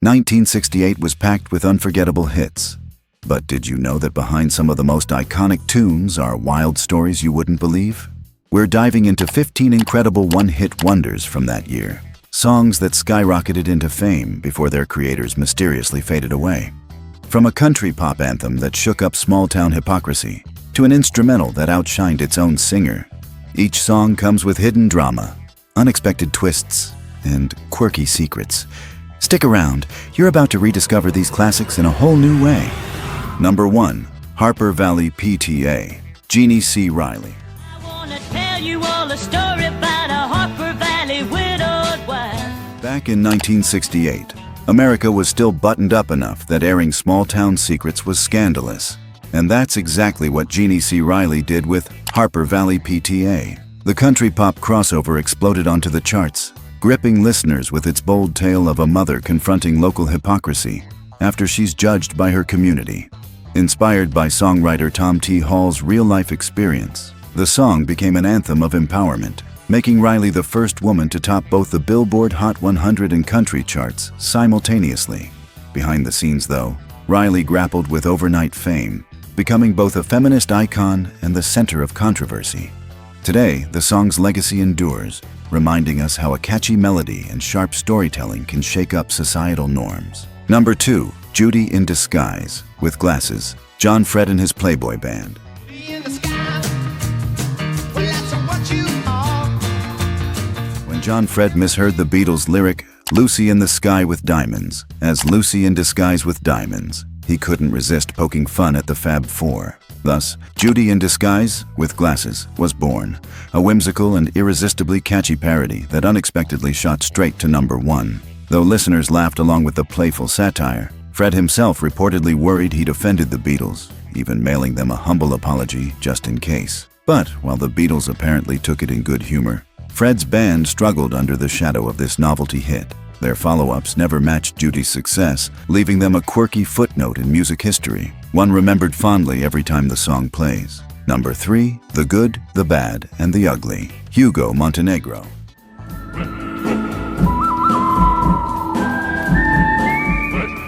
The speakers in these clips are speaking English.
1968 was packed with unforgettable hits. But did you know that behind some of the most iconic tunes are wild stories you wouldn't believe? We're diving into 15 incredible one-hit wonders from that year. Songs that skyrocketed into fame before their creators mysteriously faded away. From a country pop anthem that shook up small-town hypocrisy to an instrumental that outshined its own singer, each song comes with hidden drama, unexpected twists, and quirky secrets. Stick around, you're about to rediscover these classics in a whole new way. Number 1. Harper Valley PTA, Jeannie C. Riley. I wanna tell you all a story about a Harper Valley widowed wife. Back in 1968, America was still buttoned up enough that airing small-town secrets was scandalous. And that's exactly what Jeannie C. Riley did with Harper Valley PTA. The country pop crossover exploded onto the charts, gripping listeners with its bold tale of a mother confronting local hypocrisy after she's judged by her community. Inspired by songwriter Tom T. Hall's real-life experience, the song became an anthem of empowerment, making Riley the first woman to top both the Billboard Hot 100 and country charts simultaneously. Behind the scenes, though, Riley grappled with overnight fame, becoming both a feminist icon and the center of controversy. Today, the song's legacy endures, reminding us how a catchy melody and sharp storytelling can shake up societal norms. Number 2. Judy in Disguise, with Glasses, John Fred and his Playboy Band. When John Fred misheard the Beatles' lyric, Lucy in the Sky with Diamonds, as Lucy in Disguise with Diamonds, he couldn't resist poking fun at the Fab Four. Thus, Judy in Disguise with Glasses was born, a whimsical and irresistibly catchy parody that unexpectedly shot straight to number 1. Though listeners laughed along with the playful satire, Fred himself reportedly worried he'd offended the Beatles, even mailing them a humble apology just in case. But while the Beatles apparently took it in good humor, Fred's band struggled under the shadow of this novelty hit. Their follow-ups never matched Judy's success, leaving them a quirky footnote in music history, one remembered fondly every time the song plays. Number 3. The Good, the Bad, and the Ugly, Hugo Montenegro.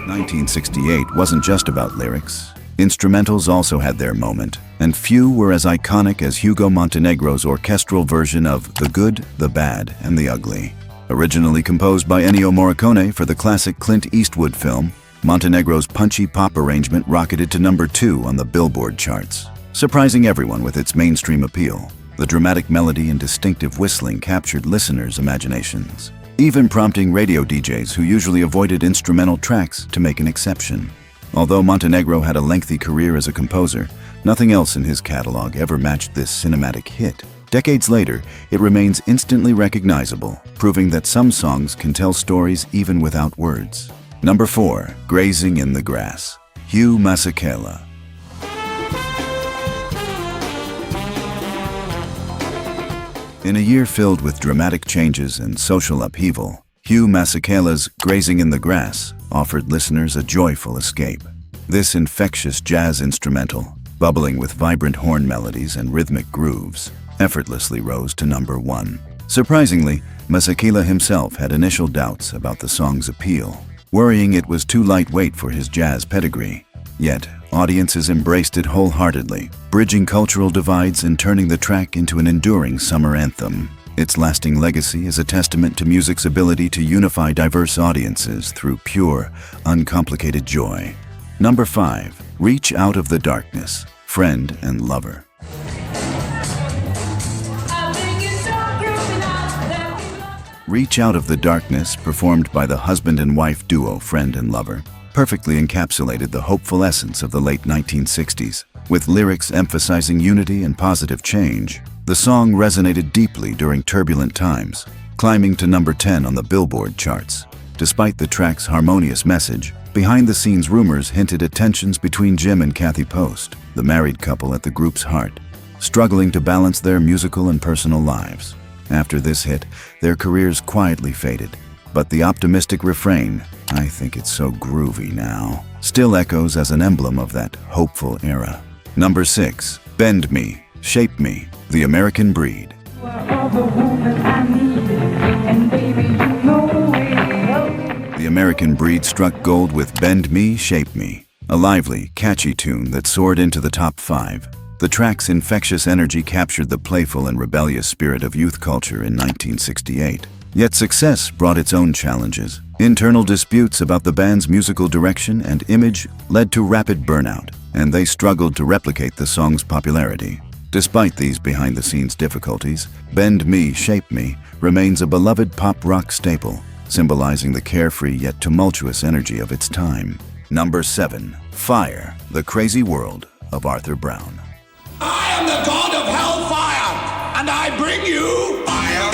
1968 wasn't just about lyrics. Instrumentals also had their moment, and few were as iconic as Hugo Montenegro's orchestral version of The Good, the Bad, and the Ugly. Originally composed by Ennio Morricone for the classic Clint Eastwood film, Montenegro's punchy pop arrangement rocketed to number 2 on the Billboard charts, surprising everyone with its mainstream appeal. The dramatic melody and distinctive whistling captured listeners' imaginations, even prompting radio DJs who usually avoided instrumental tracks to make an exception. Although Montenegro had a lengthy career as a composer, nothing else in his catalog ever matched this cinematic hit. Decades later, it remains instantly recognizable, proving that some songs can tell stories even without words. Number 4. Grazing in the Grass, Hugh Masekela. In a year filled with dramatic changes and social upheaval, Hugh Masekela's Grazing in the Grass offered listeners a joyful escape. This infectious jazz instrumental, bubbling with vibrant horn melodies and rhythmic grooves, effortlessly rose to number 1. Surprisingly, Masekela himself had initial doubts about the song's appeal, worrying it was too lightweight for his jazz pedigree. Yet, audiences embraced it wholeheartedly, bridging cultural divides and turning the track into an enduring summer anthem. Its lasting legacy is a testament to music's ability to unify diverse audiences through pure, uncomplicated joy. Number 5. Reach Out of the Darkness, Friend and Lover. Reach Out of the Darkness, performed by the husband and wife duo Friend and Lover, perfectly encapsulated the hopeful essence of the late 1960s. With lyrics emphasizing unity and positive change, the song resonated deeply during turbulent times, climbing to number 10 on the Billboard charts. Despite the track's harmonious message, behind-the-scenes rumors hinted at tensions between Jim and Kathy Post, the married couple at the group's heart, struggling to balance their musical and personal lives. After this hit, their careers quietly faded, but the optimistic refrain, "I think it's so groovy now," still echoes as an emblem of that hopeful era. Number 6. Bend Me, Shape Me, The American Breed. The American breed struck gold with Bend Me, Shape Me, a lively, catchy tune that soared into the top 5. The track's infectious energy captured the playful and rebellious spirit of youth culture in 1968. Yet success brought its own challenges. Internal disputes about the band's musical direction and image led to rapid burnout, and they struggled to replicate the song's popularity. Despite these behind-the-scenes difficulties, Bend Me, Shape Me remains a beloved pop rock staple, symbolizing the carefree yet tumultuous energy of its time. Number 7. Fire, the Crazy World of Arthur Brown. I am the god of hellfire, and I bring you fire.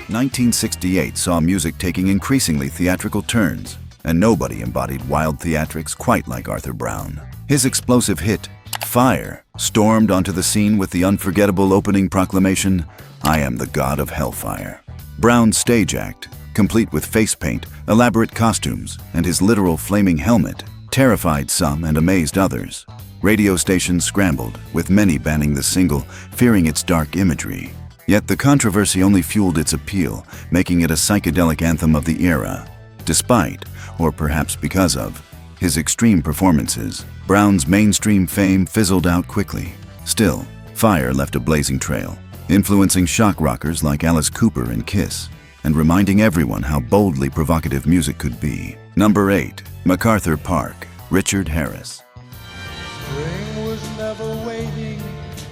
1968 saw music taking increasingly theatrical turns, and nobody embodied wild theatrics quite like Arthur Brown. His explosive hit, Fire, stormed onto the scene with the unforgettable opening proclamation, "I am the god of hellfire." Brown's stage act, complete with face paint, elaborate costumes, and his literal flaming helmet, terrified some and amazed others. Radio stations scrambled, with many banning the single, fearing its dark imagery. Yet the controversy only fueled its appeal, making it a psychedelic anthem of the era. Despite, or perhaps because of, his extreme performances, Brown's mainstream fame fizzled out quickly. Still, Fire left a blazing trail, influencing shock rockers like Alice Cooper and Kiss, and reminding everyone how boldly provocative music could be. Number 8. MacArthur Park, Richard Harris. Spring was never waiting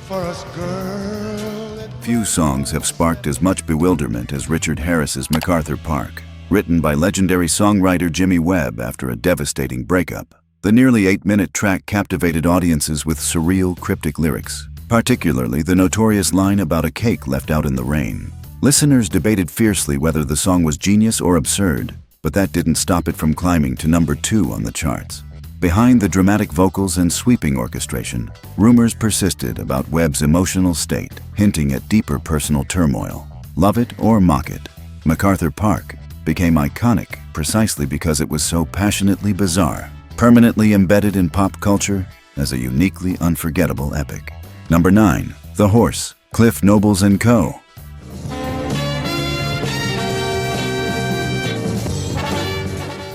for us, girl. Few songs have sparked as much bewilderment as Richard Harris's MacArthur Park, written by legendary songwriter Jimmy Webb after a devastating breakup. The nearly 8-minute track captivated audiences with surreal, cryptic lyrics, particularly the notorious line about a cake left out in the rain. Listeners debated fiercely whether the song was genius or absurd, but that didn't stop it from climbing to number 2 on the charts. Behind the dramatic vocals and sweeping orchestration, rumors persisted about Webb's emotional state, hinting at deeper personal turmoil. Love it or mock it, MacArthur Park became iconic precisely because it was so passionately bizarre, permanently embedded in pop culture as a uniquely unforgettable epic. Number 9. The Horse, Cliff Nobles & Co.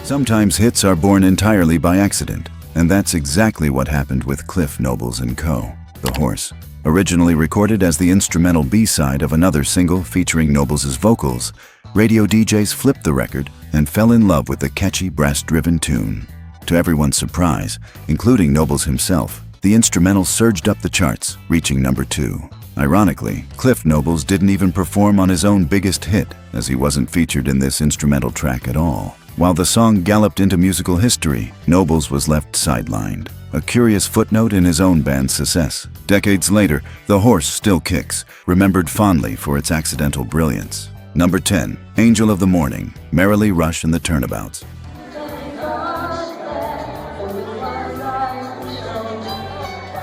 Sometimes hits are born entirely by accident, and that's exactly what happened with Cliff Nobles & Co. The Horse, originally recorded as the instrumental B-side of another single featuring Nobles' vocals, radio DJs flipped the record and fell in love with the catchy brass-driven tune. To everyone's surprise, including Nobles himself, the instrumental surged up the charts, reaching number 2. Ironically, Cliff Nobles didn't even perform on his own biggest hit, as he wasn't featured in this instrumental track at all. While the song galloped into musical history, Nobles was left sidelined, a curious footnote in his own band's success. Decades later, The Horse still kicks, remembered fondly for its accidental brilliance. Number 10. Angel of the Morning, Merrily Rush and the Turnabouts.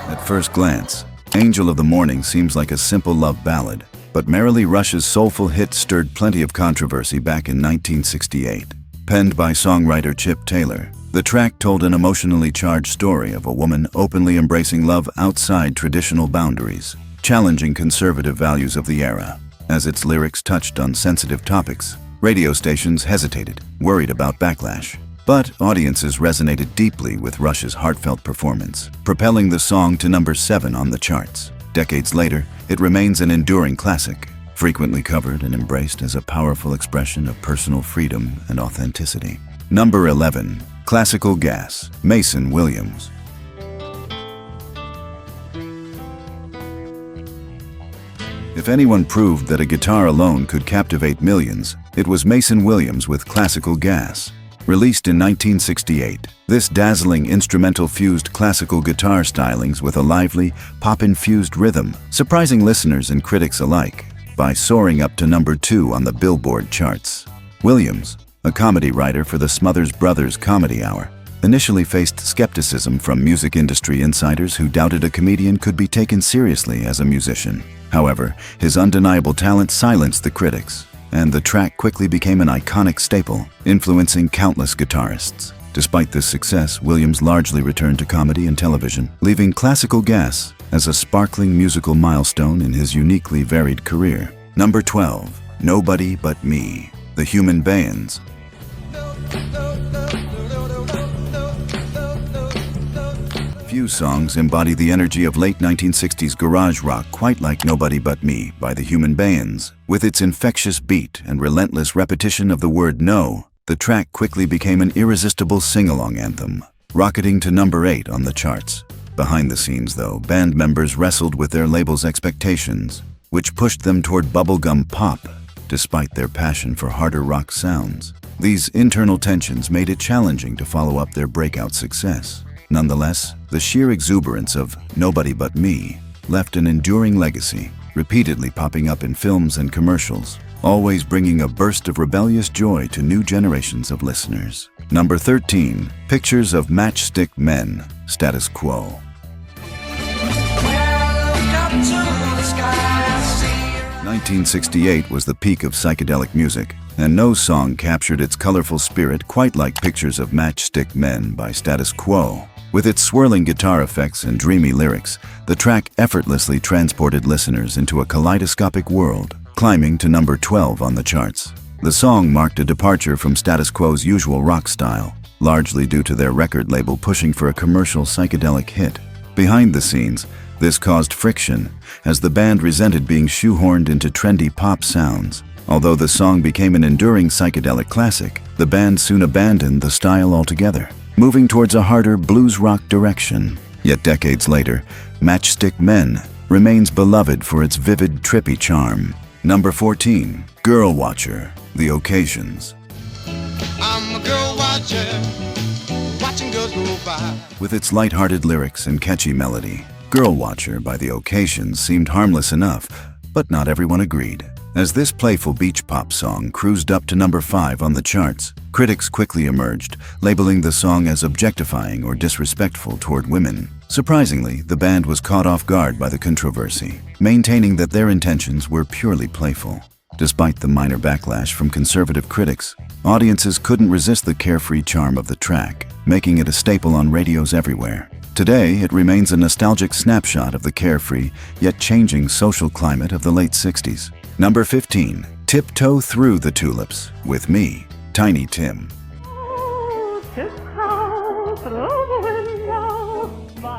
At first glance, Angel of the Morning seems like a simple love ballad, but Merrily Rush's soulful hit stirred plenty of controversy back in 1968. Penned by songwriter Chip Taylor, the track told an emotionally charged story of a woman openly embracing love outside traditional boundaries, challenging conservative values of the era. As its lyrics touched on sensitive topics, radio stations hesitated, worried about backlash. But audiences resonated deeply with Rush's heartfelt performance, propelling the song to number 7 on the charts. Decades later, it remains an enduring classic, frequently covered and embraced as a powerful expression of personal freedom and authenticity. Number 11. Classical Gas, Mason Williams. If anyone proved that a guitar alone could captivate millions, it was Mason Williams with Classical Gas. Released in 1968, this dazzling instrumental fused classical guitar stylings with a lively, pop-infused rhythm, surprising listeners and critics alike by soaring up to number 2 on the Billboard charts. Williams, a comedy writer for the Smothers Brothers Comedy Hour, initially faced skepticism from music industry insiders who doubted a comedian could be taken seriously as a musician. However, his undeniable talent silenced the critics, and the track quickly became an iconic staple, influencing countless guitarists. Despite this success, Williams largely returned to comedy and television, leaving Classical Gas as a sparkling musical milestone in his uniquely varied career. Number 12. Nobody But Me, The Human Bands. Few songs embody the energy of late 1960s garage rock quite like Nobody But Me by the Human Bayans. With its infectious beat and relentless repetition of the word no, the track quickly became an irresistible sing-along anthem, rocketing to number 8 on the charts. Behind the scenes, though, band members wrestled with their label's expectations, which pushed them toward bubblegum pop, despite their passion for harder rock sounds. These internal tensions made it challenging to follow up their breakout success. Nonetheless, the sheer exuberance of Nobody But Me left an enduring legacy, repeatedly popping up in films and commercials, always bringing a burst of rebellious joy to new generations of listeners. Number 13, Pictures of Matchstick Men, Status Quo. 1968 was the peak of psychedelic music, and no song captured its colorful spirit quite like Pictures of Matchstick Men by Status Quo. With its swirling guitar effects and dreamy lyrics, the track effortlessly transported listeners into a kaleidoscopic world, climbing to number 12 on the charts. The song marked a departure from Status Quo's usual rock style, largely due to their record label pushing for a commercial psychedelic hit. Behind the scenes, this caused friction, as the band resented being shoehorned into trendy pop sounds. Although the song became an enduring psychedelic classic, the band soon abandoned the style altogether, moving towards a harder blues rock direction. Yet decades later, Matchstick Men remains beloved for its vivid, trippy charm. Number 14, Girl Watcher, The Occasions. I'm a girl watcher, watching girls go by. With its light-hearted lyrics and catchy melody, Girl Watcher by The Occasions seemed harmless enough, but not everyone agreed. As this playful beach pop song cruised up to number 5 on the charts, critics quickly emerged, labeling the song as objectifying or disrespectful toward women. Surprisingly, the band was caught off guard by the controversy, maintaining that their intentions were purely playful. Despite the minor backlash from conservative critics, audiences couldn't resist the carefree charm of the track, making it a staple on radios everywhere. Today, it remains a nostalgic snapshot of the carefree, yet changing social climate of the late 60s. Number 15, Tiptoe Through the Tulips, with me, Tiny Tim.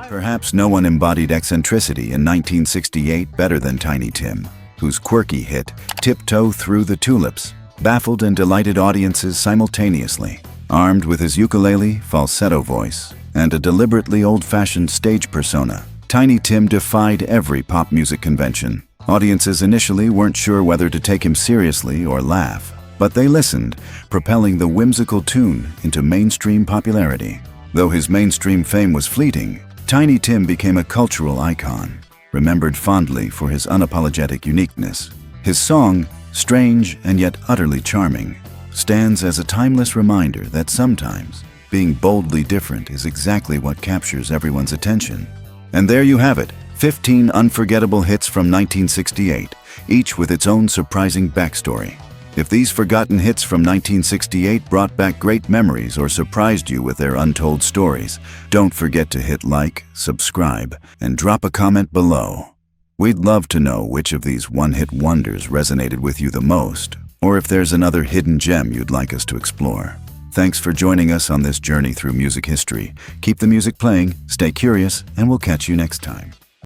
Perhaps no one embodied eccentricity in 1968 better than Tiny Tim, whose quirky hit, Tiptoe Through the Tulips, baffled and delighted audiences simultaneously. Armed with his ukulele, falsetto voice, and a deliberately old-fashioned stage persona, Tiny Tim defied every pop music convention. Audiences initially weren't sure whether to take him seriously or laugh, but they listened, propelling the whimsical tune into mainstream popularity. Though his mainstream fame was fleeting, Tiny Tim became a cultural icon, remembered fondly for his unapologetic uniqueness. His song, strange and yet utterly charming, stands as a timeless reminder that sometimes being boldly different is exactly what captures everyone's attention. And there you have it, 15 unforgettable hits from 1968, each with its own surprising backstory. If these forgotten hits from 1968 brought back great memories or surprised you with their untold stories, don't forget to hit like, subscribe, and drop a comment below. We'd love to know which of these one-hit wonders resonated with you the most, or if there's another hidden gem you'd like us to explore. Thanks for joining us on this journey through music history. Keep the music playing, stay curious, and we'll catch you next time.